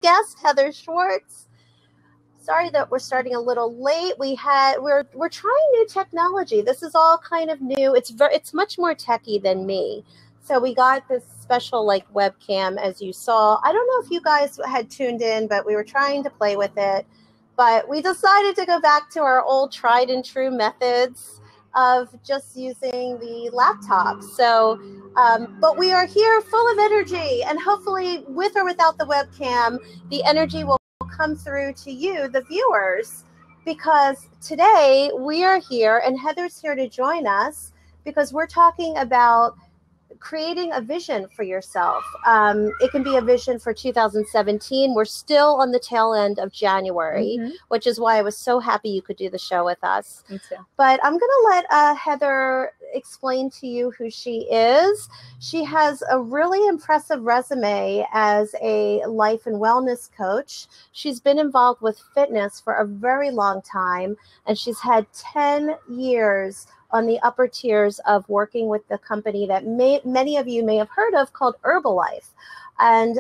guest, Heather Schwartz. Sorry that we're starting a little late. We're trying new technology. This is all kind of new. It's much more techy than me. So we got this special like webcam, as you saw. I don't know if you guys had tuned in, but we were trying to play with it. But we decided to go back to our old tried and true methods of just using the laptop. So, but we are here full of energy, and hopefully with or without the webcam, the energy will come through to you, the viewers, because today we are here and Heather's here to join us because we're talking about creating a vision for yourself. It can be a vision for 2017. We're still on the tail end of January, which is why I was so happy you could do the show with us. Me too. But I'm going to let Heather explain to you who she is. She has a really impressive resume as a life and wellness coach. She's been involved with fitness for a very long time, and she's had 10 years on the upper tiers of working with the company that many of you may have heard of called Herbalife. And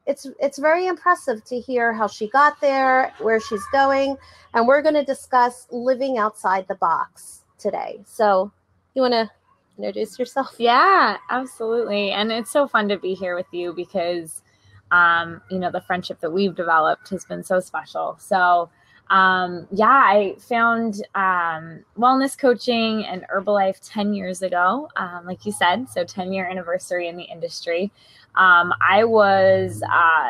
it's very impressive to hear how she got there, where she's going, and we're going to discuss living outside the box today. So you want to introduce yourself? Yeah, absolutely. And it's so fun to be here with you because, the friendship that we've developed has been so special. So I found wellness coaching and Herbalife 10 years ago, like you said, so 10-year anniversary in the industry. I was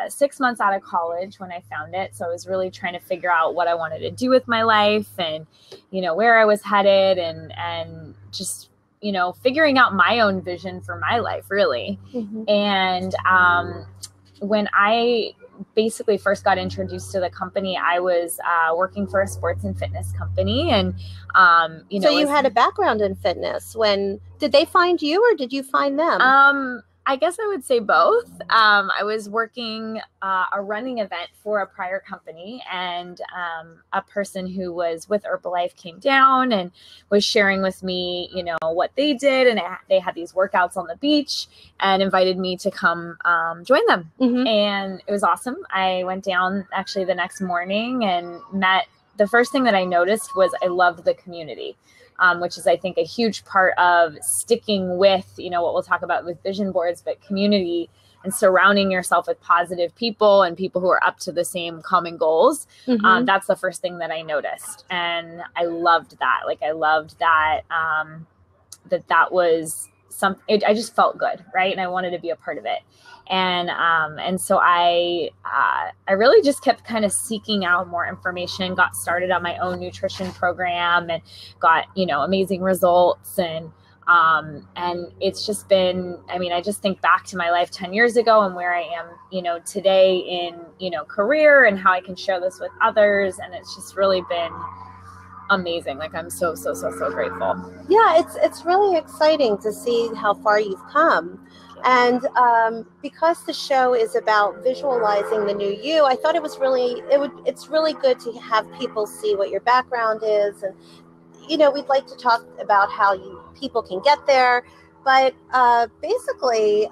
6 months out of college when I found it. So I was really trying to figure out what I wanted to do with my life and, where I was headed and just, figuring out my own vision for my life, really. And when I basically first got introduced to the company, I was working for a sports and fitness company. And, so you had a background in fitness. Did they find you or did you find them? I guess I would say both. I was working a running event for a prior company, and a person who was with Herbalife came down and was sharing with me, what they did. And they had these workouts on the beach and invited me to come join them. And it was awesome. I went down actually the next morning and the first thing that I noticed was I loved the community. Which is, I think, a huge part of sticking with, what we'll talk about with vision boards, but community and surrounding yourself with positive people and people who are up to the same common goals. That's the first thing that I noticed. And I loved that. I loved that, that was something, I just felt good. Right. And I wanted to be a part of it. And so I really just kept kind of seeking out more information, got started on my own nutrition program and got, amazing results. And it's just been, I just think back to my life 10 years ago and where I am, today in, career and how I can share this with others. And it's just really been amazing. I'm so grateful. Yeah, it's really exciting to see how far you've come. And because the show is about visualizing the new you, I thought it's really good to have people see what your background is. And, we'd like to talk about how people can get there. But basically,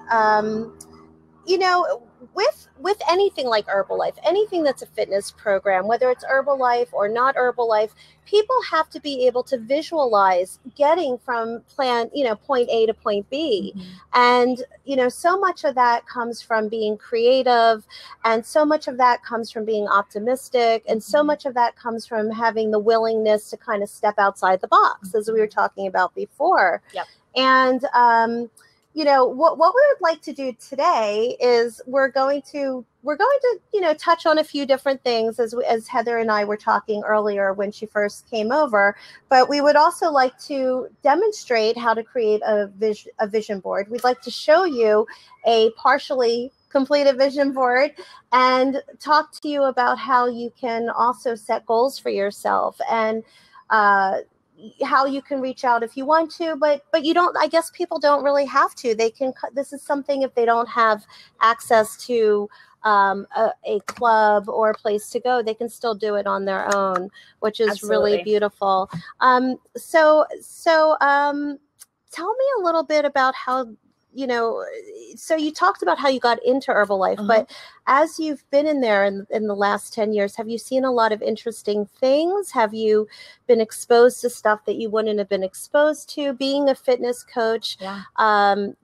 with anything like Herbalife, anything that's a fitness program, whether it's Herbalife or not Herbalife, people have to be able to visualize getting from point A to point B. And, so much of that comes from being creative, and so much of that comes from being optimistic, and so much of that comes from having the willingness to kind of step outside the box, as we were talking about before. Yep. And, what we would like to do today is we're going to touch on a few different things as Heather and I were talking earlier when she first came over, but we would also like to demonstrate how to create a vision board. We'd like to show you a partially completed vision board and talk to you about how you can also set goals for yourself and how you can reach out if you want to, but you don't, I guess people don't really have to. This is something if they don't have access to a club or a place to go, they can still do it on their own, which is Absolutely. really beautiful. So tell me a little bit about how so you talked about how you got into Herbalife, but as you've been in there in the last 10 years, have you seen a lot of interesting things? Have you been exposed to stuff that you wouldn't have been exposed to? Being a fitness coach,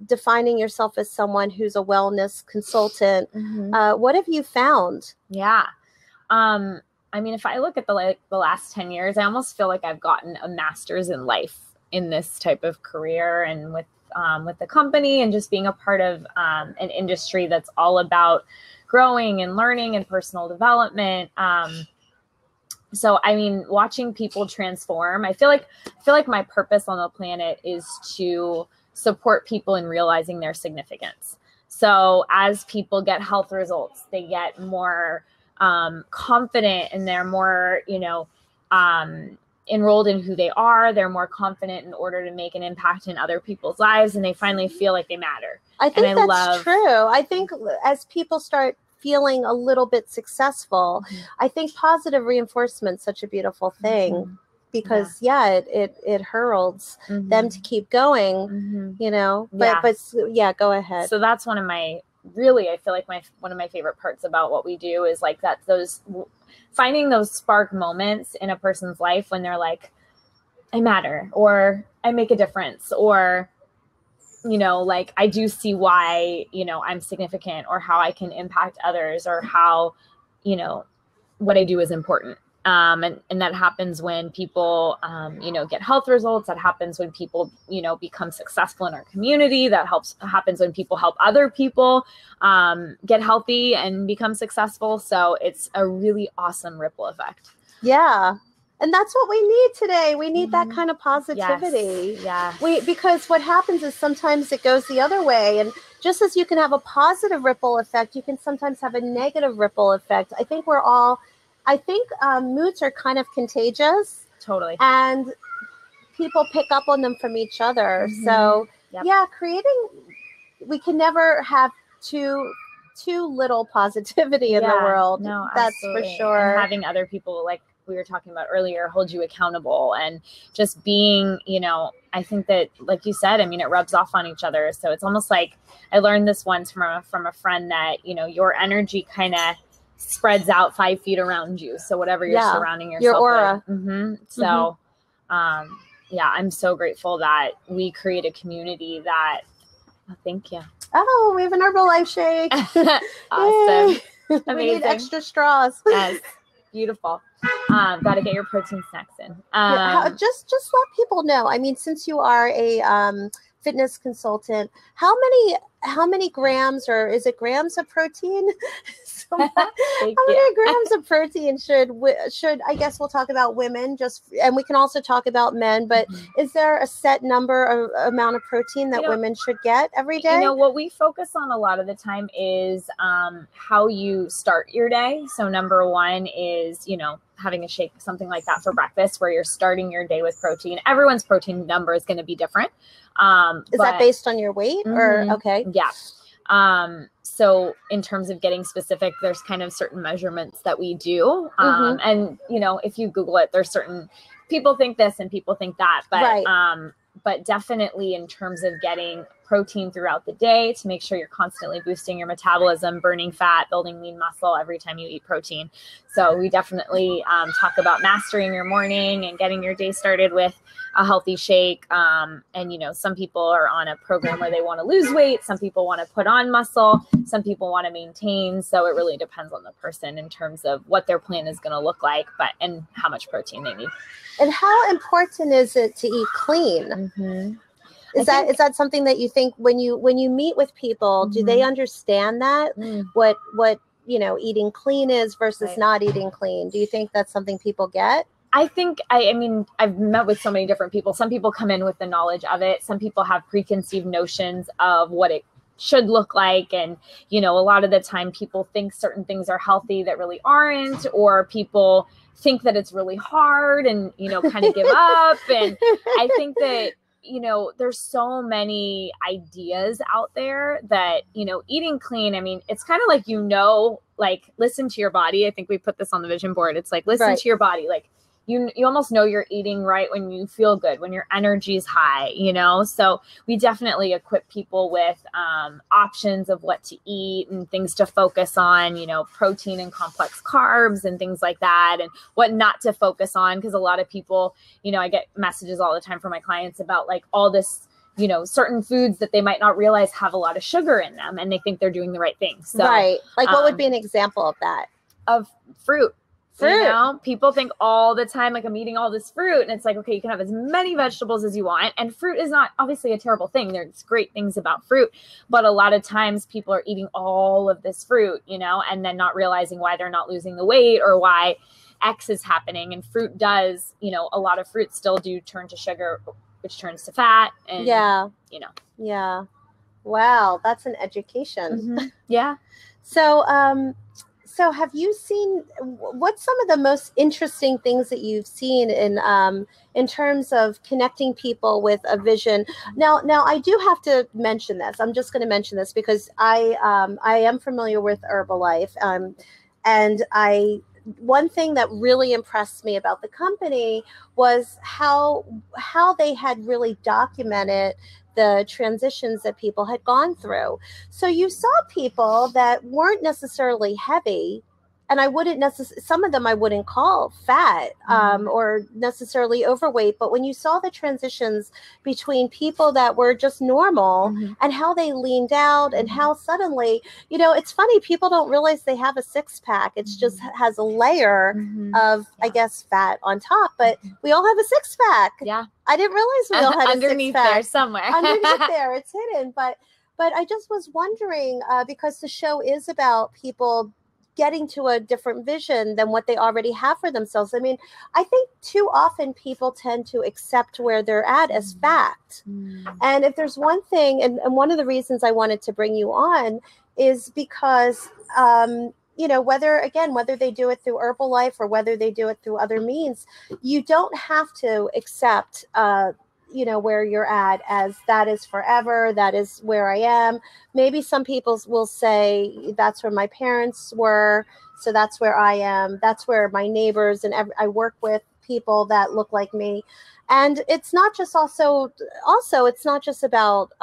defining yourself as someone who's a wellness consultant, what have you found? Yeah. I mean, if I look at the last 10 years, I almost feel like I've gotten a master's in life in this type of career and with the company and just being a part of an industry that's all about growing and learning and personal development. So, I mean, watching people transform, I feel like my purpose on the planet is to support people in realizing their significance. So as people get health results, they get more confident and they're more, enrolled in who they are. They're more confident in order to make an impact in other people's lives, and they finally feel like they matter. I think that's true. I think as people start feeling a little bit successful, I think positive reinforcement's such a beautiful thing because it heralds them to keep going, but go ahead. So that's one of my, really, I feel like one of my favorite parts about what we do is like that, finding those spark moments in a person's life when they're like, I matter, or I make a difference, or, like I do see why, I'm significant, or how I can impact others, or how, what I do is important. And that happens when people, get health results. That happens when people, become successful in our community. That happens when people help other people get healthy and become successful. So it's a really awesome ripple effect. Yeah. And that's what we need today. We need that kind of positivity. Yes. Because what happens is sometimes it goes the other way. And just as you can have a positive ripple effect, you can sometimes have a negative ripple effect. I think moods are kind of contagious. Totally. And people pick up on them from each other. So, we can never have too little positivity in the world. No, that's absolutely. for sure. And having other people, like we were talking about earlier, hold you accountable, and just being, I think that, like you said, I mean, it rubs off on each other. So it's almost like, I learned this once from a friend that, your energy kind of spreads out 5 feet around you. So whatever you're surrounding yourself your aura. with. So, I'm so grateful that we create a community that, thank you. Oh, we have an Herbalife shake. Awesome. Amazing. We need extra straws. Yes. Beautiful. Got to get your protein snacks in. Just let people know. I mean, since you are a fitness consultant, how many grams, or is it grams of protein? How many grams of protein should, I guess we'll talk about women and we can also talk about men, but is there a set number or amount of protein that women should get every day? What we focus on a lot of the time is how you start your day. So number one is, having a shake, something like that for breakfast, where you're starting your day with protein. Everyone's protein number is going to be different. Is that based on your weight or okay? Yeah. So in terms of getting specific, there's kind of certain measurements that we do. And, if you Google it, there's certain people think this and people think that, but definitely in terms of getting protein throughout the day to make sure you're constantly boosting your metabolism, burning fat, building lean muscle every time you eat protein. So we definitely talk about mastering your morning and getting your day started with a healthy shake. And, some people are on a program where they want to lose weight. Some people want to put on muscle. Some people want to maintain. So it really depends on the person in terms of what their plan is going to look like, and how much protein they need. And how important is it to eat clean? Is that something that you think when you meet with people, do they understand that what eating clean is versus not eating clean? Do you think that's something people get? I think, I mean, I've met with so many different people. Some people come in with the knowledge of it. Some people have preconceived notions of what it should look like. And, a lot of the time people think certain things are healthy that really aren't, or people think that it's really hard and, kind of give up. And I think that, there's so many ideas out there that, eating clean, I mean, it's kind of like, listen to your body. I think we put this on the vision board. It's like, listen to your body. Like, you almost know you're eating right when you feel good, when your energy is high, you know? So we definitely equip people with options of what to eat and things to focus on, you know, protein and complex carbs and things like that, and what not to focus on. Because a lot of people, you know, I get messages all the time from my clients about like all this, you know, certain foods that they might not realize have a lot of sugar in them, and they think they're doing the right thing. So, right. Like what would be an example of that? Of fruit. Fruit. You know, people think all the time, like, I'm eating all this fruit, and it's like, okay, you can have as many vegetables as you want. And fruit is not obviously a terrible thing. There's great things about fruit, but a lot of times people are eating all of this fruit, you know, and then not realizing why they're not losing the weight or why X is happening. And fruit does, you know, a lot of fruits still do turn to sugar, which turns to fat. And, yeah, you know. Yeah. Wow. That's an education. Mm-hmm. Yeah. So have you seen, what's some of the most interesting things that you've seen in terms of connecting people with a vision? Now I do have to mention this. I'm just going to mention this because I am familiar with Herbalife, and one thing that really impressed me about the company was how they had really documented the transitions that people had gone through. So you saw people that weren't necessarily heavy, and I wouldn't some of them I wouldn't call fat or necessarily overweight, but when you saw the transitions between people that were just normal and how they leaned out and how suddenly, you know, it's funny, people don't realize they have a six pack. It's just has a layer of, I guess, fat on top, but we all have a six pack. Yeah. I didn't realize we all had underneath a six pack. there somewhere. Underneath there, it's hidden. But I just was wondering, because the show is about people getting to a different vision than what they already have for themselves. I mean, I think too often people tend to accept where they're at as fact. And if there's one thing, and one of the reasons I wanted to bring you on is because, you know, whether they do it through Herbalife or whether they do it through other means, you don't have to accept, you know, where you're at as that is forever, that is where I am. Maybe some people will say that's where my parents were, so that's where I am. That's where my neighbors and I work with people that look like me. And it's not just also it's not just about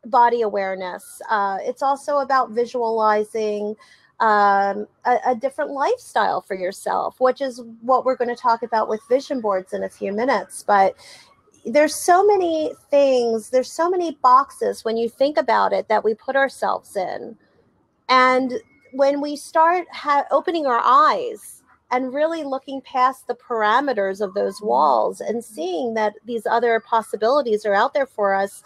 body awareness. It's also about visualizing a different lifestyle for yourself, which is what we're going to talk about with vision boards in a few minutes. But there's so many things, there's so many boxes when you think about it that we put ourselves in. And when we start opening our eyes and really looking past the parameters of those walls and seeing that these other possibilities are out there for us,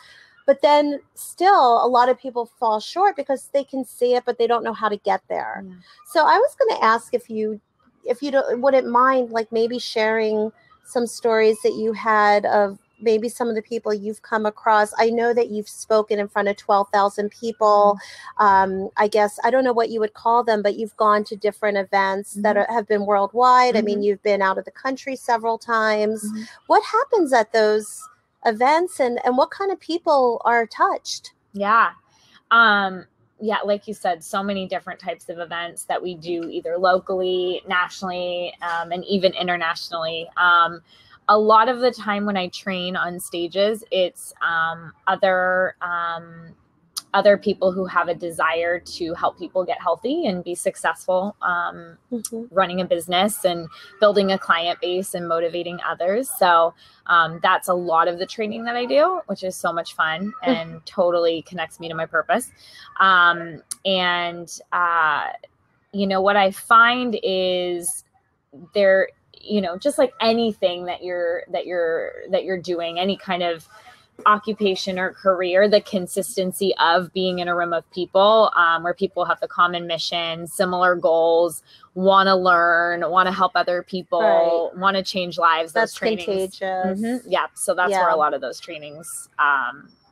but then still a lot of people fall short because they can see it, but they don't know how to get there. Yeah. So I was going to ask if you wouldn't mind, like, maybe sharing some stories that you had of maybe some of the people you've come across. I know that you've spoken in front of 12,000 people. I guess, I don't know what you would call them, but you've gone to different events that have been worldwide. I mean, you've been out of the country several times. What happens at those events, and what kind of people are touched? Yeah, like you said, so many different types of events that we do either locally, nationally, and even internationally. A lot of the time when I train on stages, it's other people who have a desire to help people get healthy and be successful, running a business and building a client base and motivating others. So that's a lot of the training that I do, which is so much fun and totally connects me to my purpose. You know, what I find is there, you know, just like anything that you're doing, any kind of occupation or career, the consistency of being in a room of people where people have the common mission, similar goals, want to learn, want to help other people, want to change lives. That's those trainings. Contagious. Yeah. So that's where a lot of those trainings,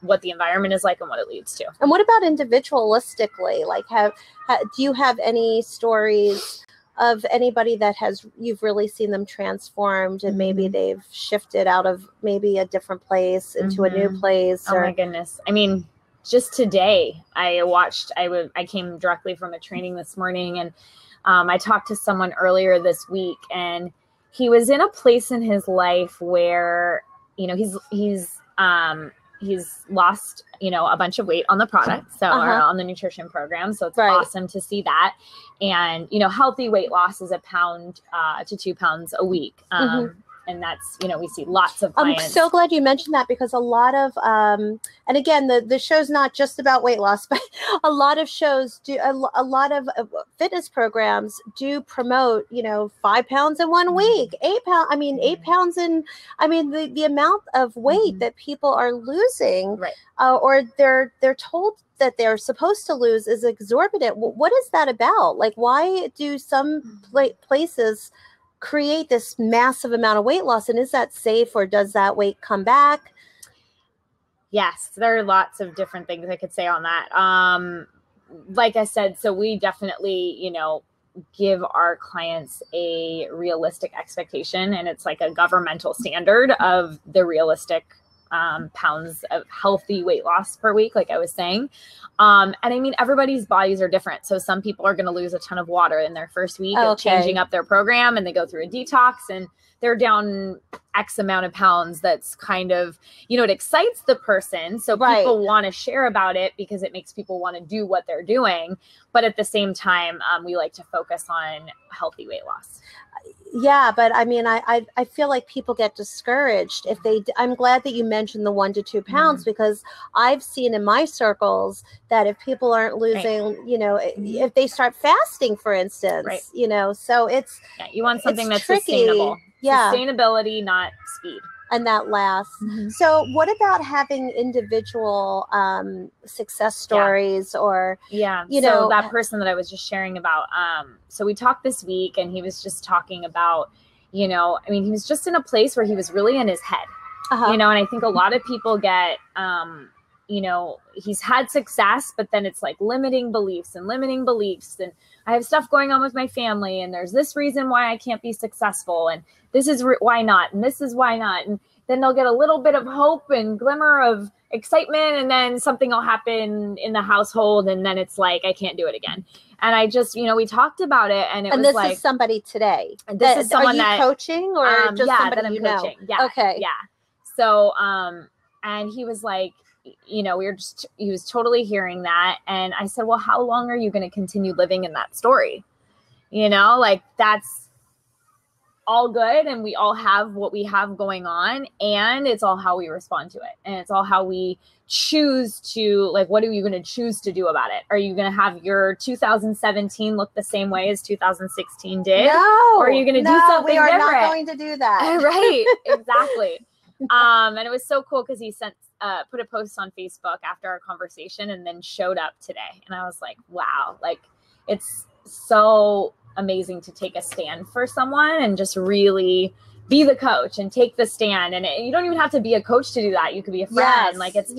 what the environment is like and what it leads to. And what about individualistically? Like, do you have any stories of anybody that you've really seen them transformed, and maybe they've shifted out of maybe a different place into a new place? Oh my goodness. I mean, just today I came directly from a training this morning, and I talked to someone earlier this week, and he was in a place in his life where, you know, he's lost, you know, a bunch of weight on the product. So, or on the nutrition program. So it's awesome to see that. And, you know, healthy weight loss is 1 pound to 2 pounds a week. And that's, you know, we see lots of clients. I'm so glad you mentioned that, because a lot of, and again, the show's not just about weight loss, but a lot of shows do, a lot of fitness programs do promote, you know, 5 pounds in 1 week, 8 pounds. I mean, 8 pounds in, I mean, the amount of weight that people are losing, or they're told that they're supposed to lose is exorbitant. What is that about? Like, why do some places create this massive amount of weight loss, and is that safe, or does that weight come back? Yes, there are lots of different things I could say on that. Like I said, so we definitely, you know, give our clients a realistic expectation, and it's like a governmental standard of the realistic pounds of healthy weight loss per week, like I was saying. And I mean, everybody's bodies are different. So some people are going to lose a ton of water in their first week of changing up their program, and they go through a detox and they're down X amount of pounds. That's kind of, you know, it excites the person. So people want to share about it because it makes people want to do what they're doing. But at the same time, we like to focus on healthy weight loss. Yeah, but I mean, I feel like people get discouraged if they, I'm glad that you mentioned the 1 to 2 pounds, because I've seen in my circles that if people aren't losing, you know, if they start fasting, for instance, you know, so it's, you want something that's tricky. Sustainable. Sustainability, not speed. And that lasts. So what about having individual success stories or, you know, so that person that I was just sharing about, so we talked this week, and he was just talking about, you know, I mean, he was just in a place where he was really in his head, you know, and I think a lot of people get, you know, he's had success, but then it's like limiting beliefs. And I have stuff going on with my family, and there's this reason why I can't be successful. And this is why not. And this is why not. And then they'll get a little bit of hope and glimmer of excitement. And then something will happen in the household. And then it's like, I can't do it again. And I just, you know, we talked about it, and it was like. And this is somebody today. This is someone that. Are you coaching or just somebody that I'm you coaching. know? Yeah. Okay. Yeah. So, and he was like, you know, he was totally hearing that. And I said, well, how long are you going to continue living in that story? You know, like, that's all good. And we all have what we have going on, and it's all how we respond to it. And it's all how we choose to, like, what are you going to choose to do about it? Are you going to have your 2017 look the same way as 2016 did? No. Or are you going to do something different? We are not going to do that. Right. Exactly. And it was so cool because he put a post on Facebook after our conversation, and then showed up today. And I was like, wow, like, it's so amazing to take a stand for someone and just really be the coach and take the stand. And you don't even have to be a coach to do that. You could be a friend. Like, it's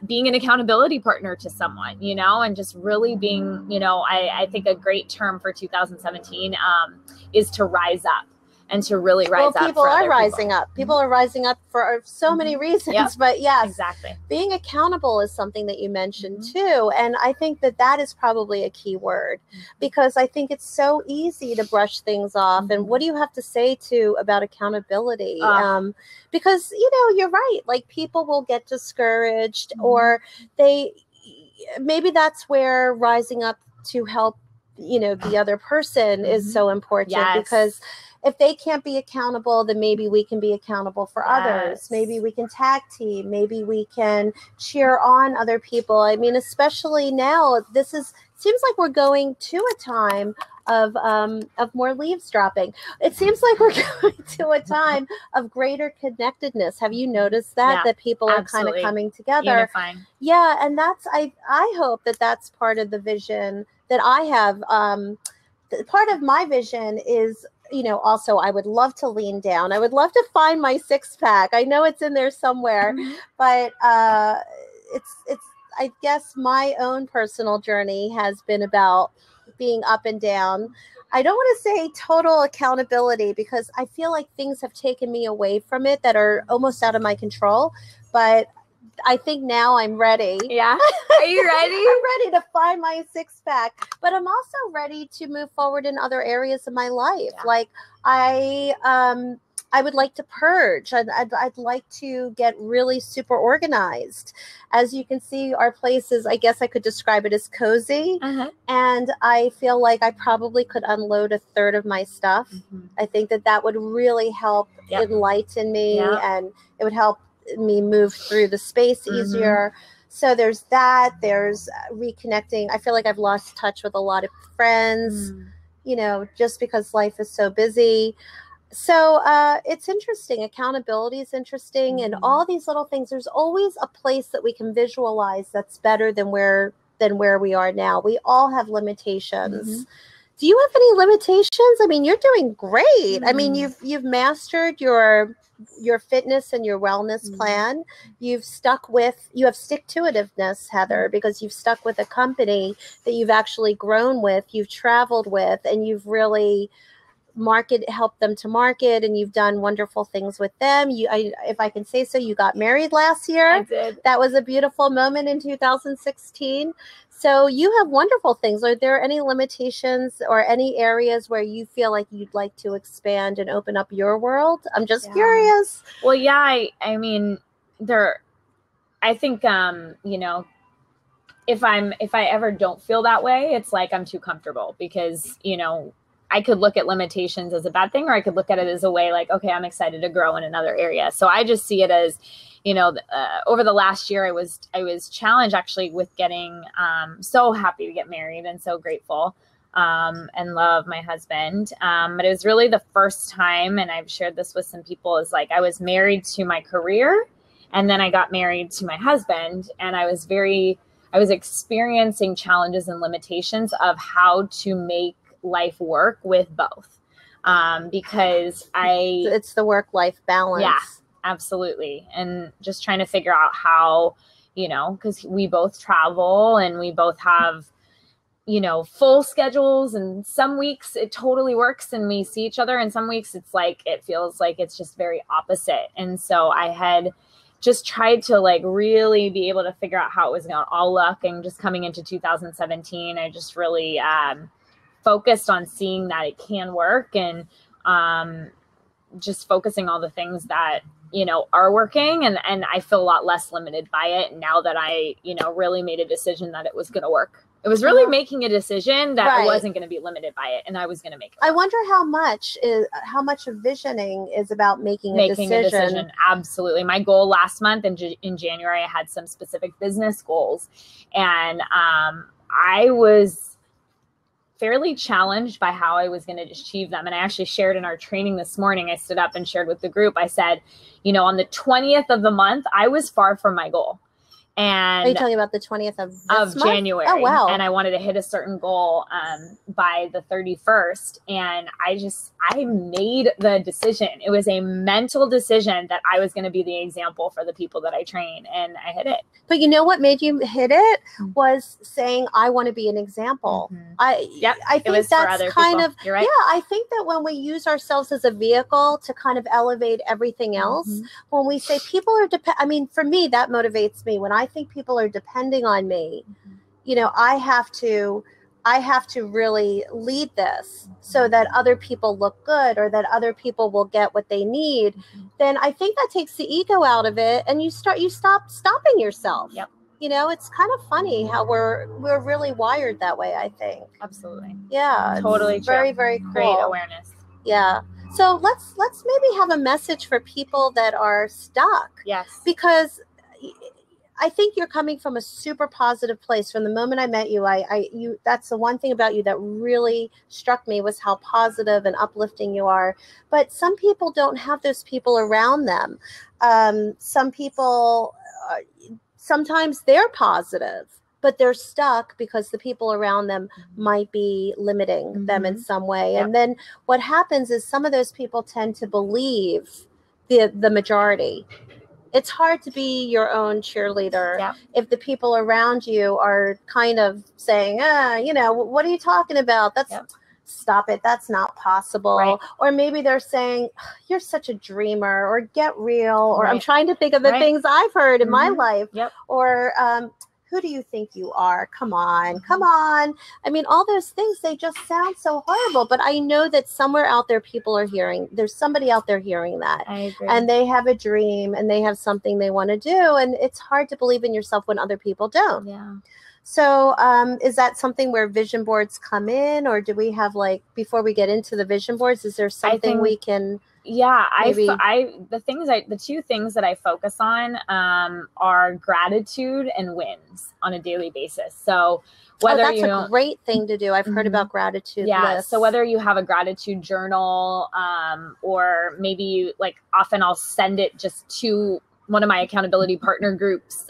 being an accountability partner to someone, you know, and just really being, you know, I think a great term for 2017 is to rise up. And to really rise up. People are rising up. People are rising up for so many reasons. But yes, exactly. Being accountable is something that you mentioned too. And I think that is probably a key word, because I think it's so easy to brush things off. And what do you have to say about accountability? Because, you know, you're right. Like, people will get discouraged, or maybe that's where rising up to help, you know, the other person is so important, because if they can't be accountable, then maybe we can be accountable for others. Maybe we can tag team. Maybe we can cheer on other people. I mean, especially now, seems like we're going to a time of more leaves dropping. It seems like we're going to a time of greater connectedness. Have you noticed that people are kind of coming together? Unifying. Yeah, and I hope that's part of the vision that I have. Part of my vision is, you know, also I would love to lean down. I would love to find my 6-pack. I know it's in there somewhere, but it's I guess my own personal journey has been about being up and down. I don't want to say total accountability, because I feel like things have taken me away from it that are almost out of my control, but I think now I'm ready. Yeah. Are you ready? I'm ready to find my six pack, but I'm also ready to move forward in other areas of my life. Yeah. Like I would like to purge. I'd like to get really super organized. As you can see, our place is, I guess I could describe it as cozy. Uh-huh. And I feel like I probably could unload a third of my stuff. Mm-hmm. I think that would really help Yep. enlighten me, Yep. and it would help me move through the space easier. So there's that. There's reconnecting. I feel like I've lost touch with a lot of friends, you know, just because life is so busy. So it's interesting. Accountability is interesting, and all these little things. There's always a place that we can visualize that's better than where we are now. We all have limitations. Do you have any limitations? I mean, you're doing great. I mean, you've mastered your fitness and your wellness plan. You have stick-to-itiveness, Heather, because you've stuck with a company that you've actually grown with, you've traveled with, and you've really helped them to market, and you've done wonderful things with them. If I can say so, you got married last year. I did. That was a beautiful moment in 2016. So you have wonderful things. Are there any limitations or any areas where you feel like you'd like to expand and open up your world? I'm just curious. Well, yeah, I mean, I think, you know, if I ever don't feel that way, it's like I'm too comfortable, because, you know, I could look at limitations as a bad thing, or I could look at it as a way like, okay, I'm excited to grow in another area. So I just see it as, you know, over the last year, I was challenged actually with getting so happy to get married and so grateful and love my husband. But it was really the first time, and I've shared this with some people, is like I was married to my career, and then I got married to my husband, and I was experiencing challenges and limitations of how to make life work with both, because it's the work-life balance. Yeah, absolutely. And just trying to figure out how, you know, because we both travel and we both have, you know, full schedules, and some weeks it totally works and we see each other, and some weeks it's like it feels like it's just very opposite. And so I had just tried to like really be able to figure out how it was going to all look. And just coming into 2017, I just really focused on seeing that it can work, and just focusing on the things that, you know, are working. And I feel a lot less limited by it now that I, you know, really made a decision that it was going to work. It was really making a decision that I wasn't going to be limited by it, and I was going to make it work. I wonder how much of visioning is about making a decision. Absolutely. My goal last month in January, I had some specific business goals, and I was fairly challenged by how I was going to achieve them. And I actually shared in our training this morning, I stood up and shared with the group. I said, you know, on the 20th of the month, I was far from my goal. And are you talking about the 20th of January? Oh, wow. And I wanted to hit a certain goal by the 31st. And I made the decision. It was a mental decision that I was going to be the example for the people that I train, and I hit it. But you know what made you hit it was saying, I want to be an example. I think that's kind of, You're right. Yeah, I think that when we use ourselves as a vehicle to kind of elevate everything else, when we say people are I mean, for me, that motivates me. When I think people are depending on me, you know, I have to really lead this so that other people look good, or that other people will get what they need. Then I think that takes the ego out of it, and you stop stopping yourself. Yep. You know, it's kind of funny how we're really wired that way, I think. Absolutely. Yeah. Totally true. Very, very cool. Great awareness. Yeah. So let's maybe have a message for people that are stuck. Yes. Because I think you're coming from a super positive place. From the moment I met you, that's the one thing about you that really struck me, was how positive and uplifting you are. But some people don't have those people around them. Some people, sometimes they're positive, but they're stuck because the people around them might be limiting them in some way. Yep. And then what happens is some of those people tend to believe the majority. It's hard to be your own cheerleader if the people around you are kind of saying, you know, what are you talking about? stop it, that's not possible. Right. Or maybe they're saying, you're such a dreamer, or get real, or I'm Right. trying to think of the Right. things I've heard in my life. Yep. Or who do you think you are? Come on, come on. I mean, all those things, they just sound so horrible. But I know that somewhere out there, there's somebody out there hearing that. I agree. And they have a dream and they have something they want to do. And it's hard to believe in yourself when other people don't. Yeah. So is that something where vision boards come in, or do we have, like, before we get into the vision boards, is there something we can... Yeah, maybe... the two things that I focus on are gratitude and wins on a daily basis. So whether that's a great thing to do. I've heard about gratitude lists. So whether you have a gratitude journal, or maybe, like, often I'll send it just to one of my accountability partner groups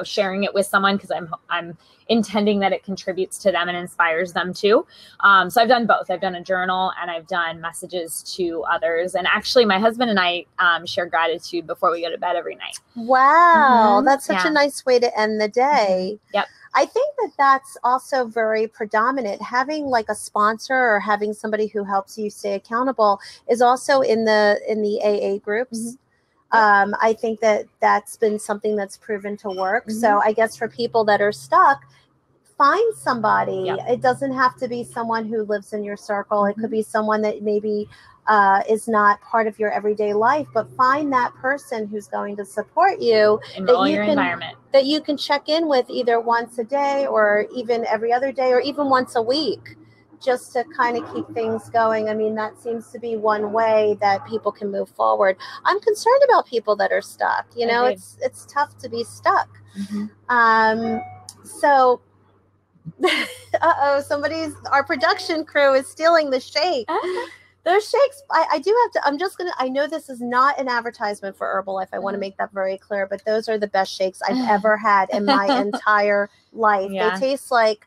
sharing it with someone, because I'm intending that it contributes to them and inspires them too. So I've done both. I've done a journal and I've done messages to others. And actually my husband and I share gratitude before we go to bed every night. Wow. That's such a nice way to end the day. Yep. I think that that's also very predominant. Having, like, a sponsor or having somebody who helps you stay accountable is also in the AA groups. I think that that's been something that's proven to work. So I guess for people that are stuck, find somebody. It doesn't have to be someone who lives in your circle. It could be someone that maybe is not part of your everyday life, but find that person who's going to support you, environment, that you can check in with either once a day or even every other day or even once a week, just to kind of keep things going. I mean, that seems to be one way that people can move forward. I'm concerned about people that are stuck. You know, it's tough to be stuck. So, our production crew is stealing the shake. Those shakes, I do have to, I know this is not an advertisement for Herbalife. I want to make that very clear, but those are the best shakes I've ever had in my entire life. They taste like,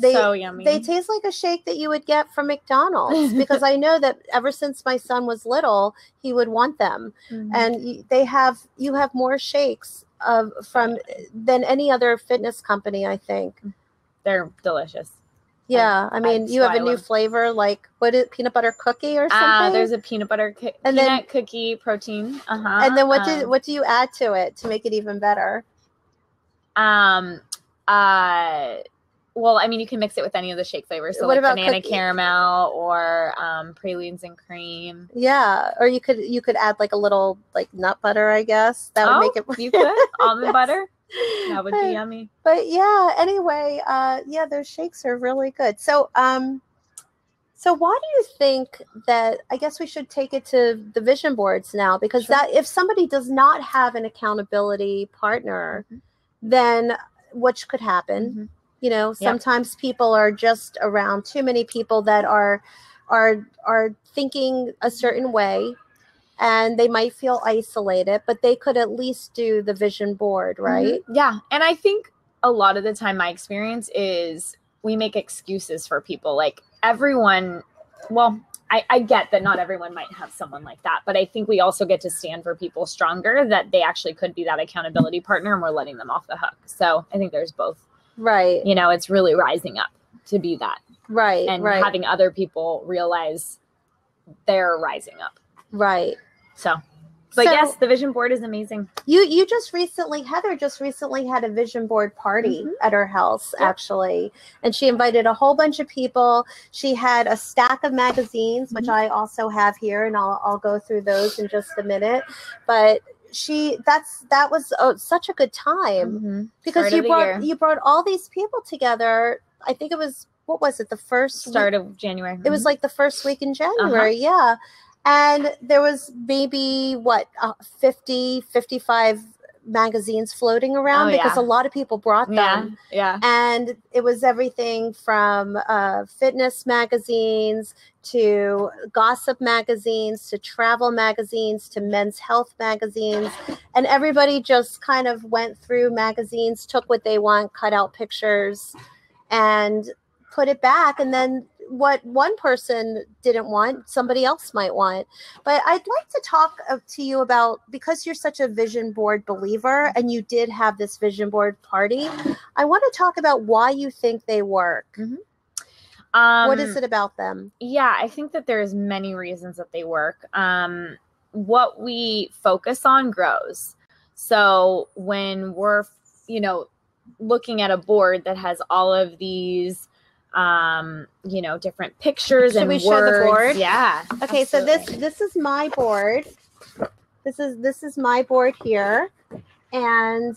so yummy. They taste like a shake that you would get from McDonald's, because I know that ever since my son was little, he would want them. And you have more shakes than any other fitness company, I think. They're delicious. Yeah, I mean, you have a new flavor, like, what is peanut butter cookie or something? There's a peanut cookie protein. And then what do you add to it to make it even better? Well, I mean, you can mix it with any of the shake flavors. So, what about banana caramel or pralines and cream? Yeah, or you could add, like, a little, like, nut butter, I guess. That would make it. You could almond butter. That would be yummy. But yeah, anyway, those shakes are really good. So, so why do you think that? I guess we should take it to the vision boards now, because that if somebody does not have an accountability partner, then what could happen? You know, sometimes people are just around too many people that are thinking a certain way, and they might feel isolated, but they could at least do the vision board, right? Yeah. And I think a lot of the time my experience is we make excuses for people. Like, everyone, well, I get that not everyone might have someone like that, but I think we also get to stand for people stronger, that they actually could be that accountability partner, and we're letting them off the hook. So I think there's both. Right. You know, it's really rising up to be that. Right. And having other people realize they're rising up. Right. But yes, the vision board is amazing. You just recently, Heather just recently had a vision board party at her house, actually. And she invited a whole bunch of people. She had a stack of magazines, which I also have here, and I'll go through those in just a minute. But that was such a good time, because you brought all these people together. I think it was, what was it, the first start of January? It was like the first week in January. Yeah. And there was maybe 55 magazines floating around, because a lot of people brought them. Yeah. And it was everything from fitness magazines to gossip magazines to travel magazines to men's health magazines. And everybody just kind of went through magazines, took what they want, cut out pictures, and put it back. And then what one person didn't want, somebody else might want. But I'd like to talk to you about, because you're such a vision board believer and you did have this vision board party, I want to talk about why you think they work. What is it about them? Yeah, I think that there's many reasons that they work. What we focus on grows. So when we're, looking at a board that has all of these, different pictures and words. Should we show the board? Yeah. Okay, absolutely. So this is my board. This is my board here, and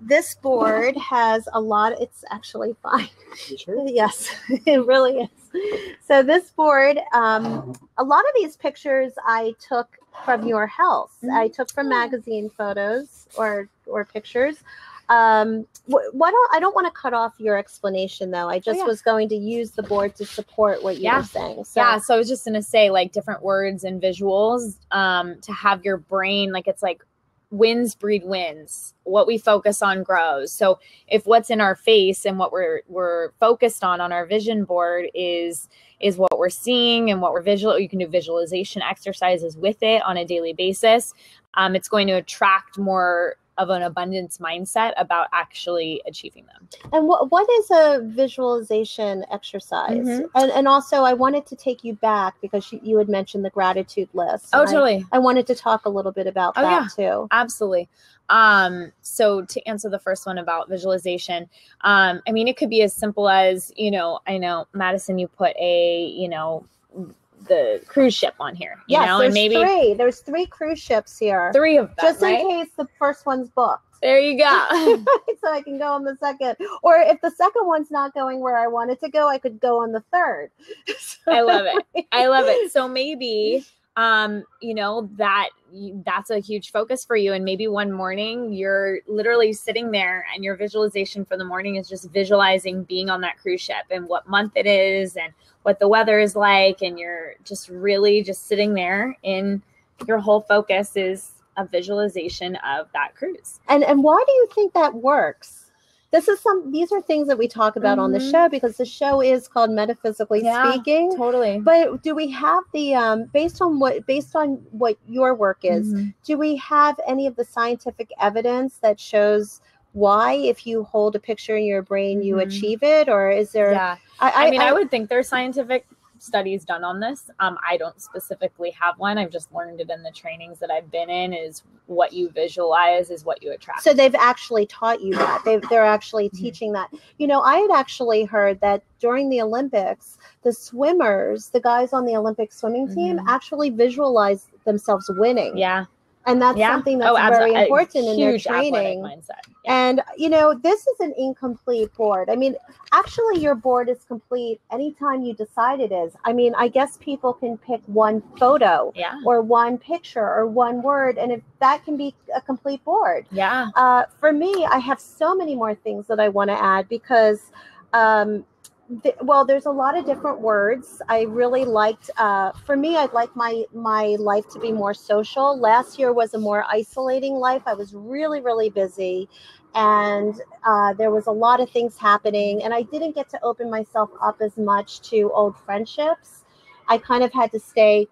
this board has a lot. It's actually fine. Sure? Yes, it really is. So this board, a lot of these pictures I took from your house. I took from magazine photos or pictures. I don't want to cut off your explanation though. I just was going to use the board to support what you were saying. So. So I was just going to say, like, different words and visuals to have your brain, like, it's like winds breed winds. What we focus on grows. So if what's in our face and what we're focused on our vision board is what we're seeing and what we're you can do visualization exercises with it on a daily basis. It's going to attract more of an abundance mindset about actually achieving them. And what is a visualization exercise? And also I wanted to take you back because you had mentioned the gratitude list. Oh, totally. I wanted to talk a little bit about that too. Absolutely. So to answer the first one about visualization, I mean, it could be as simple as, I know, Madison, you put the cruise ship on here. There's three cruise ships here. 3 of them, just in case the first one's booked. There you go. So I can go on the second. Or if the second one's not going where I want it to go, I could go on the third. I love it. So maybe, that's a huge focus for you. And maybe one morning you're literally sitting there and your visualization for the morning is just visualizing being on that cruise ship and what month it is and what the weather is like. And you're just really just sitting there and your whole focus is a visualization of that cruise. And why do you think that works? These are things that we talk about on the show because the show is called Metaphysically Speaking. Totally. But do we have the based on what your work is, do we have any of the scientific evidence that shows why, if you hold a picture in your brain, you achieve it? Or is there I would think there's scientific studies done on this. I don't specifically have one. I've just learned it in the trainings that I've been in, is what you visualize is what you attract. So they've actually taught you that. They're actually teaching that. I had actually heard that during the Olympics, the swimmers, the guys on the Olympic swimming team actually visualize themselves winning. Yeah. And that's something that's very important in their training. Mindset. And, this is an incomplete board. I mean, actually, your board is complete anytime you decide it is. I mean, I guess people can pick one photo or one picture or one word, and if that can be a complete board. Yeah. For me, I have so many more things that I want to add because there's a lot of different words. I really liked, for me, I'd like my life to be more social. Last year was a more isolating life. I was really, really busy and there was a lot of things happening and I didn't get to open myself up as much to old friendships. I kind of had to stay.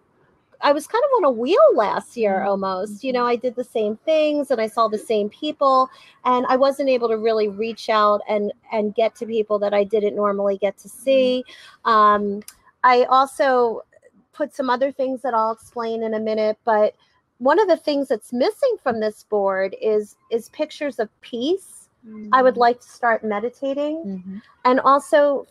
I was kind of on a wheel last year almost. I did the same things and I saw the same people and I wasn't able to really reach out and get to people that I didn't normally get to see. I also put some other things that I'll explain in a minute, but one of the things that's missing from this board is pictures of peace. I would like to start meditating and also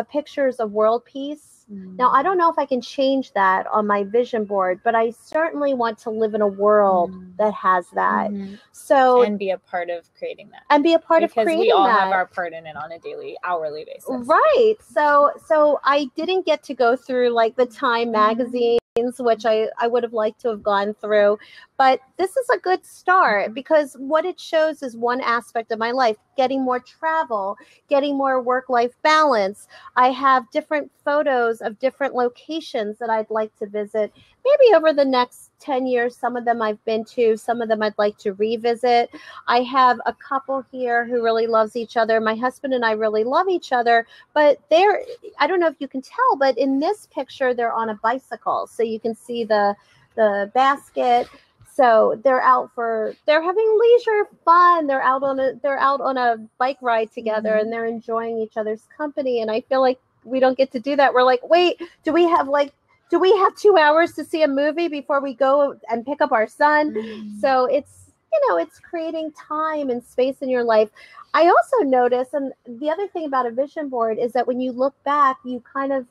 pictures of world peace. Now, I don't know if I can change that on my vision board, but I certainly want to live in a world that has that. So and be a part of creating that. Because we all have our part in it on a daily, hourly basis. Right. So I didn't get to go through like the Time magazine, which I would have liked to have gone through. But this is a good start because what it shows is one aspect of my life, getting more travel, getting more work-life balance. I have different photos of different locations that I'd like to visit, maybe over the next 10 years. Some of them I've been to, some of them I'd like to revisit. I have a couple here who really loves each other. My husband and I really love each other, but I don't know if you can tell, but in this picture, they're on a bicycle. So you can see the basket. So they're having leisure fun. They're out on a bike ride together and they're enjoying each other's company. And I feel like we don't get to do that. We're like, wait, do we have 2 hours to see a movie before we go and pick up our son? So it's, it's creating time and space in your life. I also notice, and the other thing about a vision board is that when you look back, you kind of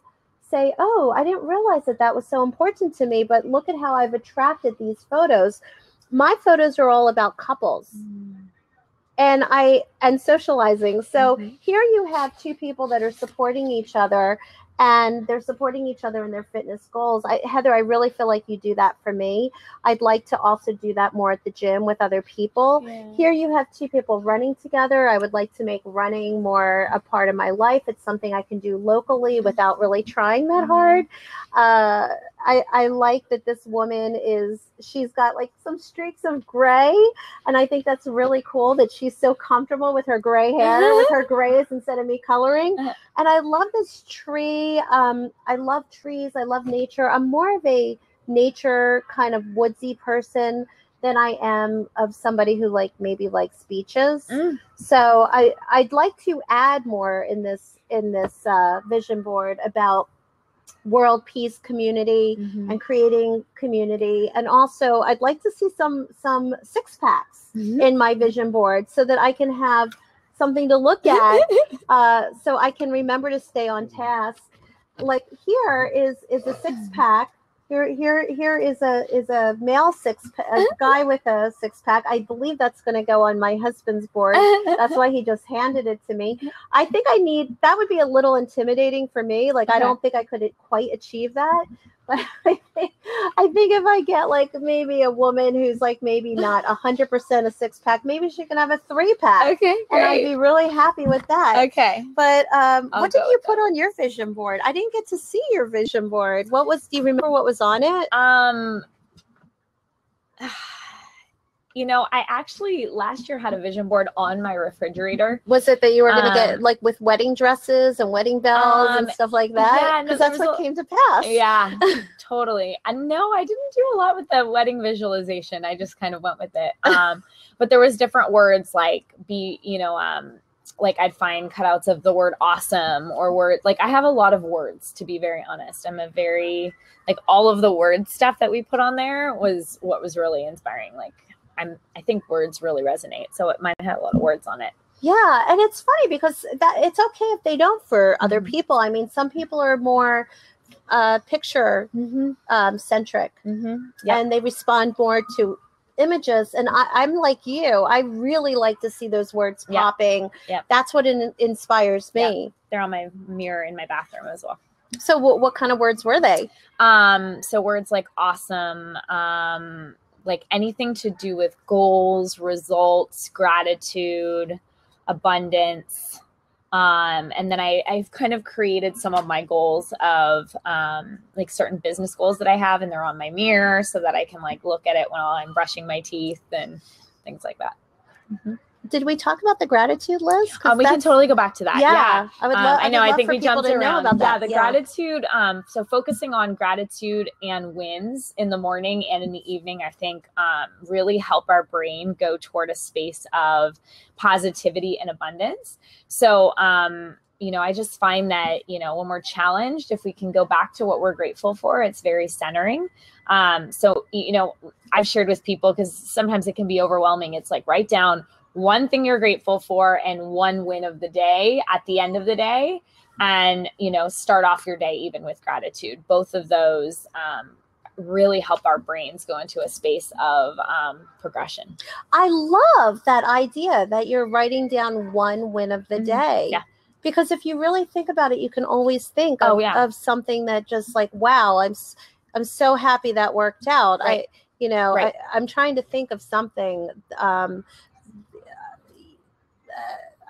say, oh, I didn't realize that was so important to me, but look at how I've attracted these photos. My photos are all about couples and socializing. So here you have two people that are supporting each other, and they're supporting each other in their fitness goals. Heather, I really feel like you do that for me. I'd like to also do that more at the gym with other people. Yeah. Here you have two people running together. I would like to make running more a part of my life. It's something I can do locally without really trying that hard. I like that this woman she's got like some streaks of gray, and I think that's really cool that she's so comfortable with her gray hair, with her grays instead of me coloring. And I love this tree. I love trees. I love nature. I'm more of a nature kind of woodsy person than I am of somebody who maybe likes beaches. So I'd like to add more in this vision board about world peace, community, and creating community. And also I'd like to see some six packs in my vision board so that I can have something to look at, so I can remember to stay on task. Like here is a six pack. Here is a male a guy with a six pack. I believe that's going to go on my husband's board. That's why he just handed it to me. I think that would be a little intimidating for me. I don't think I could quite achieve that. But I think if I get maybe a woman who's maybe not 100% a six pack, maybe she can have a 3-pack. Okay, great. And I'd be really happy with that. Okay. But what did you put on your vision board? I didn't get to see your vision board. Do you remember what was on it? I actually last year had a vision board on my refrigerator. Was it that you were going to get with wedding dresses and wedding bells and stuff like that? Yeah, because that's what came to pass. Yeah, totally. And no, I didn't do a lot with the wedding visualization. I just kind of went with it. But there was different words I'd find cutouts of the word awesome or I have a lot of words, to be very honest. I'm a very all of the word stuff that we put on there was what was really inspiring. I think words really resonate. So it might have a lot of words on it. Yeah. And it's funny because it's okay if they don't for other people. I mean, some people are more picture centric and they respond more to images. And I'm like you. I really like to see those words popping. Yeah. That's what inspires me. Yeah. They're on my mirror in my bathroom as well. So what kind of words were they? So words like awesome, anything to do with goals, results, gratitude, abundance. And then I've kind of created some of my goals of certain business goals that I have, and they're on my mirror so that I can look at it while I'm brushing my teeth and things like that. Did we talk about the gratitude list? We can totally go back to that. Yeah. I would love. I know. I think we jumped around. About that. Yeah, the gratitude. So focusing on gratitude and wins in the morning and in the evening, I think really help our brain go toward a space of positivity and abundance. So, I just find that, when we're challenged, if we can go back to what we're grateful for, it's very centering. So, I've shared with people because sometimes it can be overwhelming. It's write down one thing you're grateful for and one win of the day at the end of the day. And, start off your day even with gratitude. Both of those really help our brains go into a space of progression. I love that idea that you're writing down one win of the day. Yeah. Because if you really think about it, you can always think of something that just wow, I'm so happy that worked out. Right. I'm trying to think of something.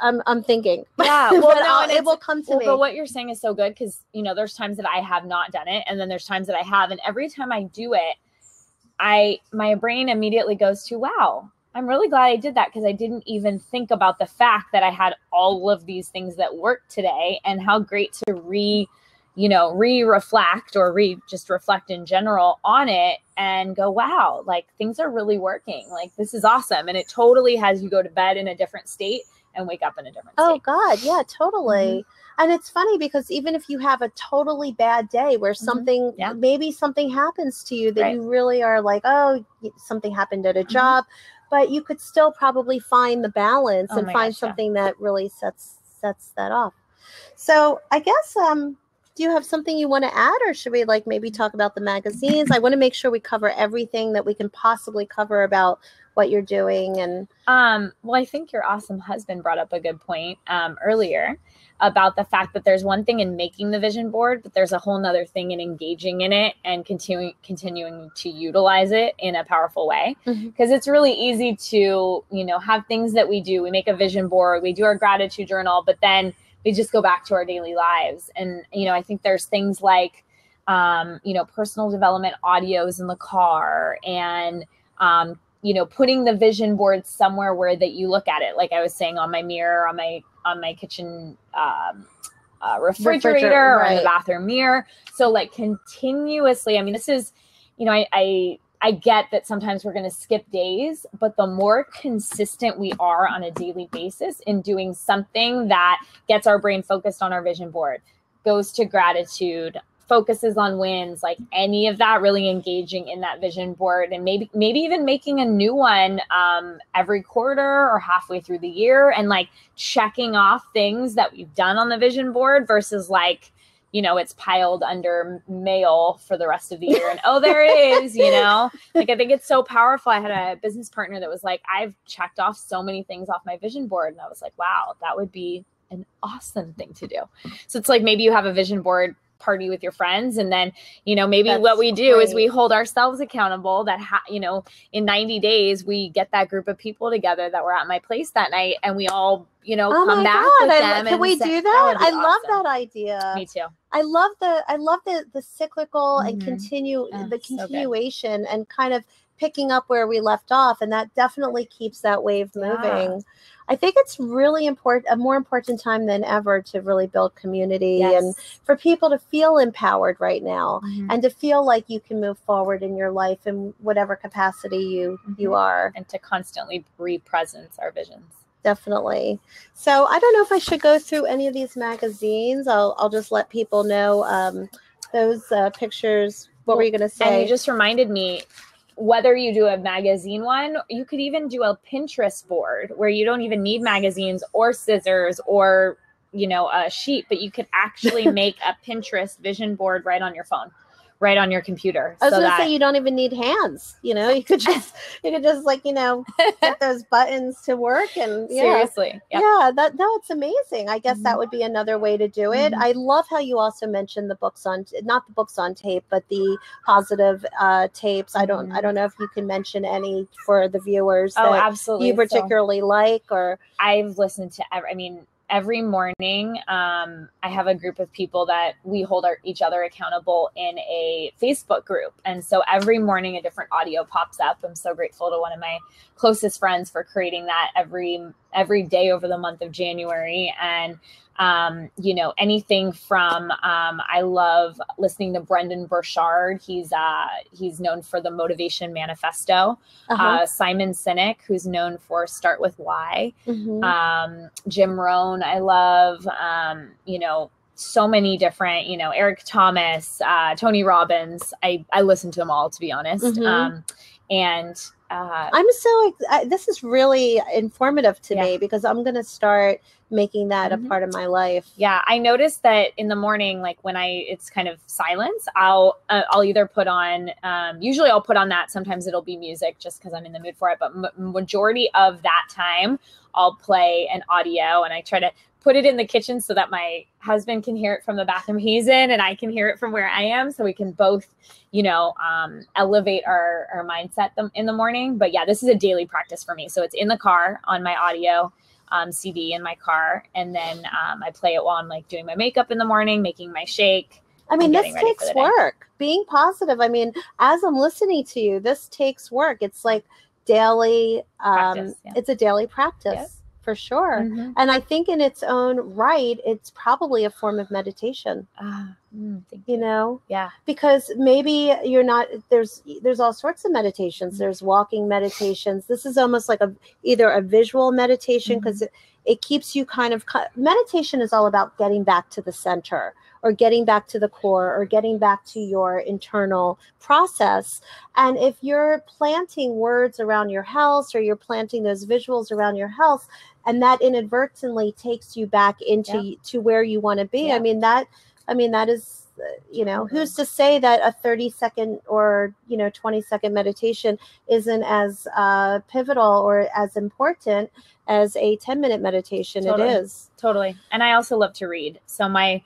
I'm thinking. Yeah, well, it will come to me. But what you're saying is so good because, there's times that I have not done it, and then there's times that I have, and every time I do it, my brain immediately goes to, wow, I'm really glad I did that because I didn't even think about the fact that I had all of these things that worked today, and how great to reflect or just reflect in general on it and go, wow, things are really working. This is awesome. And it totally has you go to bed in a different state and wake up in a different state. Oh God. Yeah, totally. And it's funny because even if you have a totally bad day where something, maybe something happens to you that you really are like, oh, something happened at a job, but you could still probably find the balance and find something that really sets that off. So I guess, do you have something you want to add, or should we like maybe talk about the magazines? I want to make sure we cover everything that we can possibly cover about what you're doing. And well, I think your awesome husband brought up a good point earlier about the fact that there's one thing in making the vision board, but there's a whole nother thing in engaging in it and continuing to utilize it in a powerful way. Because it's really easy to, have things that we do. We make a vision board, we do our gratitude journal, but then we just go back to our daily lives. And, I think there's things like, personal development audios in the car and, putting the vision board somewhere where that you look at it, like I was saying, on my mirror, on my kitchen refrigerator or in the bathroom mirror. So like continuously, this is, I get that sometimes we're going to skip days, but the more consistent we are on a daily basis in doing something that gets our brain focused on our vision board, goes to gratitude, focuses on wins, like any of that, really engaging in that vision board, and maybe even making a new one every quarter or halfway through the year, and like checking off things that we've done on the vision board versus like, it's piled under mail for the rest of the year. And there it is, like, I think it's so powerful. I had a business partner that was like, I've checked off so many things off my vision board. And I was like, wow, that would be an awesome thing to do. So it's like, maybe you have a vision board party with your friends, and then maybe that's what we do is we hold ourselves accountable that in 90 days we get that group of people together that were at my place that night, and we all come back with them. Can we do that? I love that idea. Me too. I love the cyclical and continuation and kind of picking up where we left off, and that definitely keeps that wave moving. I think it's really important, a more important time than ever, to really build community and for people to feel empowered right now and to feel like you can move forward in your life in whatever capacity you are. And to constantly re-presence our visions. Definitely. So I don't know if I should go through any of these magazines. I'll just let people know those pictures. What were you going to say? And you just reminded me, whether you do a magazine one, you could even do a Pinterest board where you don't even need magazines or scissors or, a sheet, but you could actually make a Pinterest vision board right on your phone, right on your computer. I was going to say, you don't even need hands. You could just like, get those buttons to work. And seriously. It's amazing. I guess that would be another way to do it. I love how you also mentioned the books not the books on tape, but the positive tapes. I don't know if you can mention any for the viewers that absolutely. You particularly like, or I've listened to every morning, I have a group of people that we hold each other accountable in a Facebook group. And so every morning a different audio pops up. I'm so grateful to one of my closest friends for creating that every day over the month of January. And anything from, I love listening to Brendan Burchard. He's known for the Motivation Manifesto. Simon Sinek, who's known for Start With Why. Jim Rohn, I love, so many different, Eric Thomas, Tony Robbins. I listen to them all, to be honest. I'm so this is really informative to me, because I'm going to start making that a part of my life. Yeah, I noticed that in the morning, like when it's kind of silence, I'll either put on, usually I'll put on that. Sometimes it'll be music just because I'm in the mood for it. But majority of that time, I'll play an audio, and I try to put it in the kitchen so that my husband can hear it from the bathroom he's in, and I can hear it from where I am, so we can both, elevate our mindset in the morning. But yeah, this is a daily practice for me. So it's in the car on my audio CD in my car, and then I play it while I'm like doing my makeup in the morning, making my shake. This takes work. Being positive. As I'm listening to you, this takes work. It's like daily. Practice, it's a daily practice. For sure. Mhm. And I think in its own right, it's probably a form of meditation, Thank you know, Yeah. because maybe you're not, there's all sorts of meditations. Mhm. There's walking meditations. This is almost like either a visual meditation, because it keeps you kind of, meditation is all about getting back to the center, or getting back to the core, or getting back to your internal process. And if you're planting words around your house, or you're planting those visuals around your house, and that inadvertently takes you back into to where you want to be. Yeah. I mean, that is, you know, who's to say that a 30-second or, 20-second meditation isn't as pivotal or as important as a 10-minute meditation? Totally. It is. Totally. And I also love to read. So my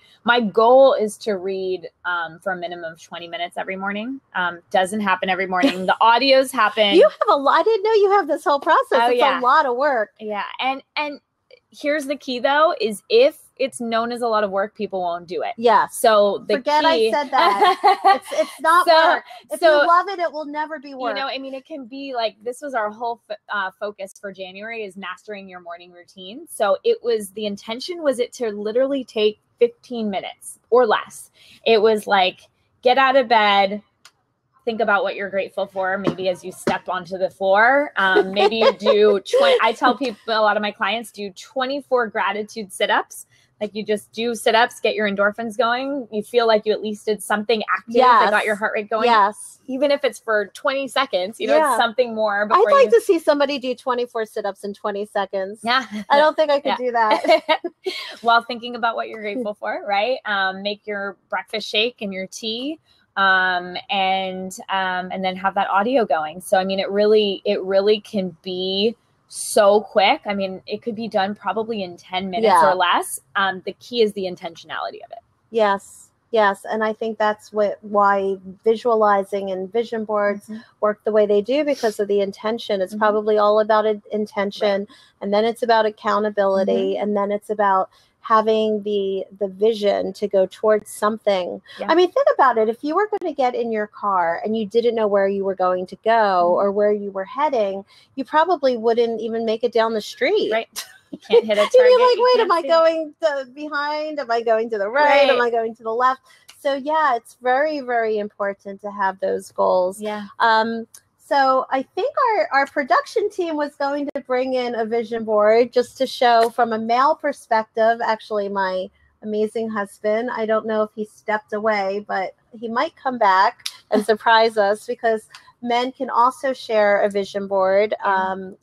goal is to read for a minimum of 20 minutes every morning. Doesn't happen every morning. The audios happen. You have a lot. I didn't know you have this whole process. Oh, it's a lot of work. Yeah. And here's the key, though, is if it's known as a lot of work, people won't do it. Yeah. So Forget key, I said that. it's not work. If you love it, it will never be work. You know, I mean, it can be like, this was our whole focus for January, is mastering your morning routine. So the intention was it to literally take 15 minutes or less. It was like, get out of bed, think about what you're grateful for. Maybe as you step onto the floor, maybe you do 20. I tell people, a lot of my clients do 24 gratitude sit-ups. Like, you just do sit-ups, get your endorphins going. You feel like you at least did something active that got your heart rate going. Yes. Even if it's for 20 seconds, it's something more. I'd like to see somebody do 24 sit-ups in 20 seconds. Yeah. I don't think I could do that. While thinking about what you're grateful for, right? Make your breakfast shake and your tea. And then have that audio going. So, I mean, it really can be so quick. I mean, it could be done probably in 10 minutes or less. The key is the intentionality of it. Yes. And I think that's why visualizing and vision boards work the way they do, because of the intention. It's probably all about intention. Right. And then it's about accountability. And then it's about having the vision to go towards something. Yeah. I mean, think about it. If you were going to get in your car and you didn't know where you were going to go or where you were heading, you probably wouldn't even make it down the street. Right. You can't hit a target. You'd be like, wait, am I going behind? Am I going to the right? Am I going to the left? So yeah, it's very, very important to have those goals. Yeah. So I think our production team was going to bring in a vision board just to show from a male perspective. Actually, my amazing husband, I don't know if he stepped away, but he might come back and surprise us, because men can also share a vision board, and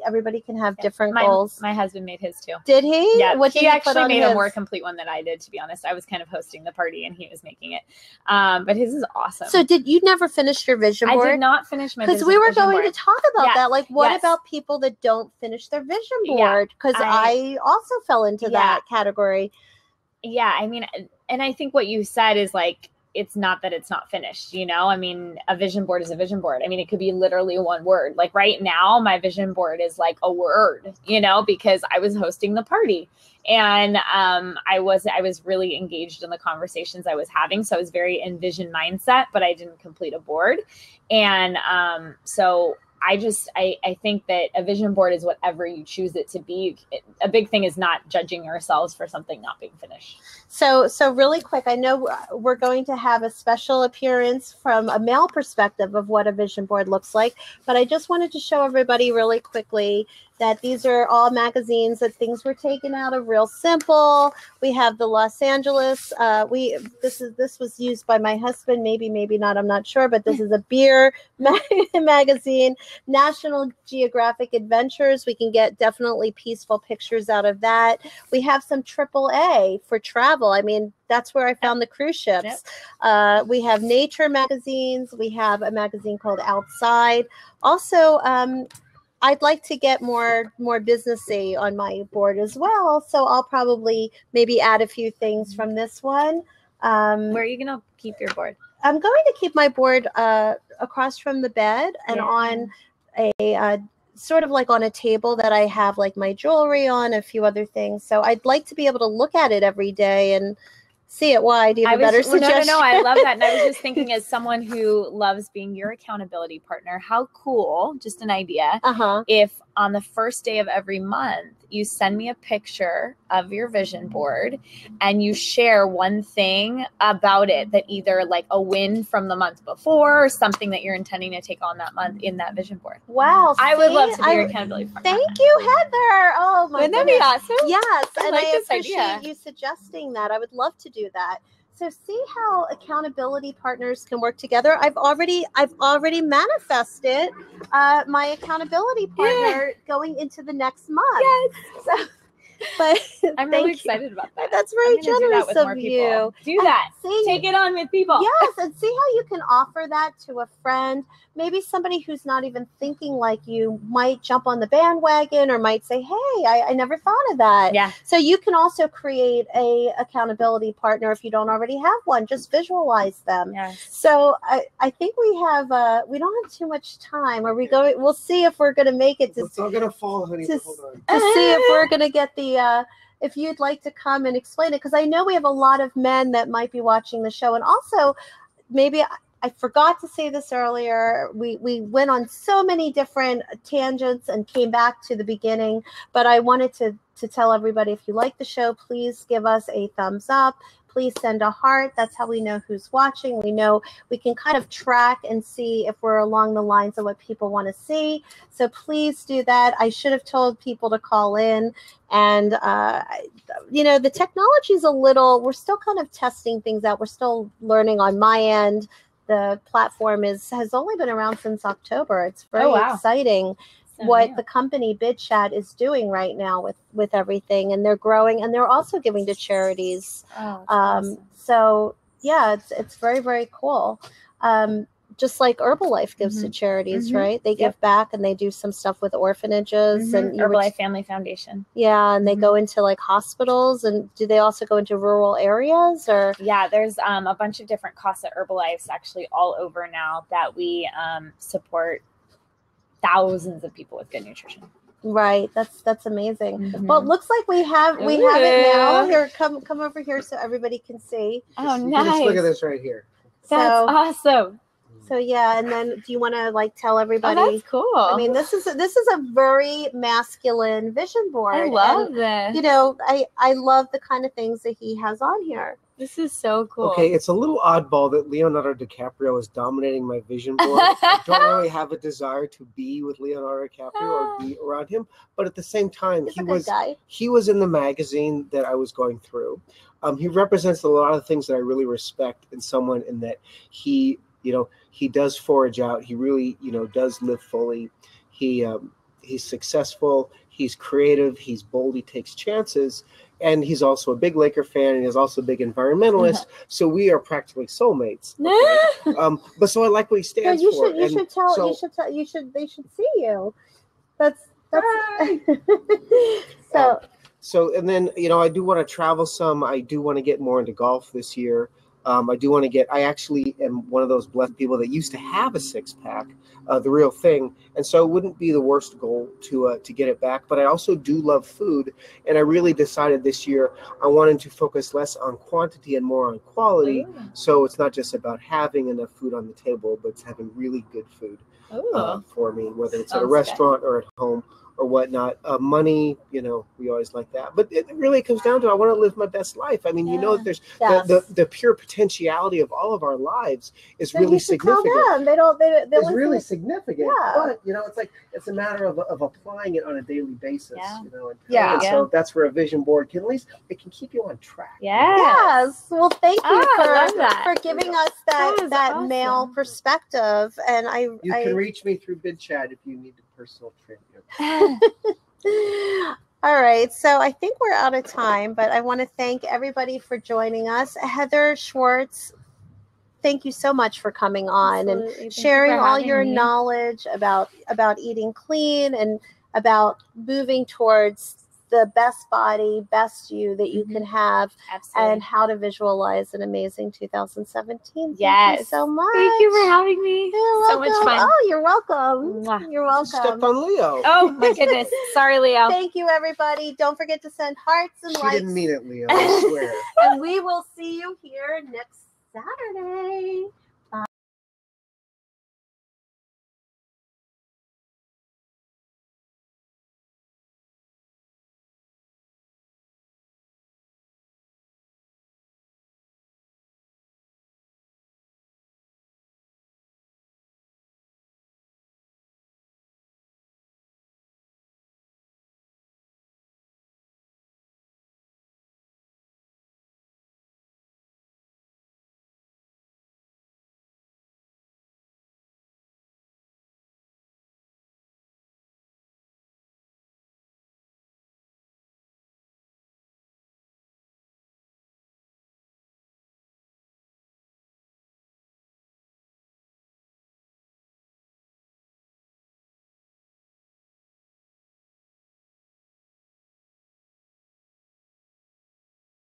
everybody can have different goals. My husband made his too. Did he? Yeah. He actually made a more complete one than I did, to be honest. I was kind of hosting the party and he was making it. But his is awesome. So did you never finish your vision board? I did not finish my vision board. Because we were going to talk about that. Like, what about people that don't finish their vision board? Because I also fell into that category. Yeah. I mean, and I think what you said is like, it's not that it's not finished, I mean, a vision board is a vision board. I mean, it could be literally one word. Like right now, my vision board is like a word, because I was hosting the party and I was really engaged in the conversations I was having. So I was very in vision mindset, but I didn't complete a board. And so I think that a vision board is whatever you choose it to be. A big thing is not judging ourselves for something not being finished. So really quick, I know we're going to have a special appearance from a male perspective of what a vision board looks like, but I just wanted to show everybody really quickly that these are all magazines that things were taken out of. Real simple. We have the Los Angeles. This was used by my husband. Maybe not. I'm not sure. But this is a beer magazine. National Geographic Adventures. We can get definitely peaceful pictures out of that. We have some AAA for travel. I mean, that's where I found the cruise ships. Yep. We have nature magazines. We have a magazine called Outside. Also, I'd like to get more businessy on my board as well. So I'll probably maybe add a few things from this one. Where are you going to keep your board? I'm going to keep my board across from the bed and on a sort of like on a table that I have like my jewelry on, a few other things. So I'd like to be able to look at it every day and see it. Why? Do you have a better suggestion? No, I love that. And I was just thinking, as someone who loves being your accountability partner, how cool, just an idea, if on the first day of every month, you send me a picture of your vision board and you share one thing about it, that either like a win from the month before or something that you're intending to take on that month in that vision board. Wow. I would love to be your accountability partner. Thank you, Heather. Oh my Wouldn't that be goodness. awesome? Yes, I and like I this appreciate idea. you suggesting that. I would love to do that. So see how accountability partners can work together. I've already manifested my accountability partner going into the next month. Yes. So, but I'm really excited about that. That's very I'm gonna do generous that with more of people. you. Do that. See, take it on with people. Yes, and see how you can offer that to a friend. Maybe somebody who's not even thinking like you might jump on the bandwagon or might say, hey, I never thought of that. Yeah. So you can also create a accountability partner if you don't already have one. Just visualize them. Yes. So I think we don't have too much time. Are we going? We'll see if we're going to make it. It's all going to fall, honey. Hold on. To see if we're going to get the if you'd like to come and explain it, because I know we have a lot of men that might be watching the show. And also, maybe I forgot to say this earlier. We went on so many different tangents and came back to the beginning, but I wanted to tell everybody, if you like the show, please give us a thumbs up. Please send a heart. That's how we know who's watching. We know we can kind of track and see if we're along the lines of what people want to see. So please do that. I should have told people to call in. And, the technology is we're still kind of testing things out. We're still learning on my end. The platform has only been around since October. It's very exciting. What the company BidChat is doing right now with everything, and they're growing, and they're also giving to charities. Awesome. So yeah, it's very, very cool. Just like Herbalife gives to charities, right? They give back, and they do some stuff with orphanages and Herbalife Family Foundation. Yeah, and they go into like hospitals, and do they also go into rural areas or? Yeah, there's a bunch of different CASA Herbalifes actually all over now that we support thousands of people with good nutrition. Right, that's amazing. Well, it looks like we have it now. Here, come over here so everybody can see. Oh, You nice! can just look at this right here. That's awesome. So yeah, and then do you want to like tell everybody? Oh, that's cool. I mean, this is a very masculine vision board. I love this. I love the kind of things that he has on here. This is so cool. Okay, it's a little oddball that Leonardo DiCaprio is dominating my vision board. I don't really have a desire to be with Leonardo DiCaprio or be around him, but at the same time, he was in the magazine that I was going through. He represents a lot of things that I really respect in someone, in that he does forage out. He really, does live fully. He's successful. He's creative. He's bold. He takes chances. And he's also a big Laker fan, and he's also a big environmentalist. So we are practically soulmates. Okay? But so I like what he stands for. They should see you. That's so. So, and then, I do want to travel some. I do want to get more into golf this year. I actually am one of those blessed people that used to have a six-pack, the real thing. And so it wouldn't be the worst goal to get it back. But I also do love food. And I really decided this year I wanted to focus less on quantity and more on quality. So it's not just about having enough food on the table, but it's having really good food for me, whether it's at a restaurant or at home or whatnot. Money, we always like that. But it really comes down to, I want to live my best life. I mean, there's the pure potentiality of all of our lives is really significant. Tell them. It's really significant. Yeah. But, it's a matter of applying it on a daily basis, And so that's where a vision board can, at least it can keep you on track. Yes. Well, thank you for giving us that awesome. Male perspective. And you can reach me through BidChat if you need a personal trainer. All right, so I think we're out of time, but I want to thank everybody for joining us. Heather Schwartz, thank you so much for coming on and sharing all your knowledge about eating clean and about moving towards the best body, best you that you can have. Absolutely. And how to visualize an amazing 2017. Thank you so much. Thank you for having me. You're welcome. So much fun. Oh, you're welcome. Mwah. You're welcome. Stepped on Leo. Oh my goodness. Sorry, Leo. Thank you, everybody. Don't forget to send hearts and likes. She didn't mean it, Leo. I swear. And we will see you here next Saturday.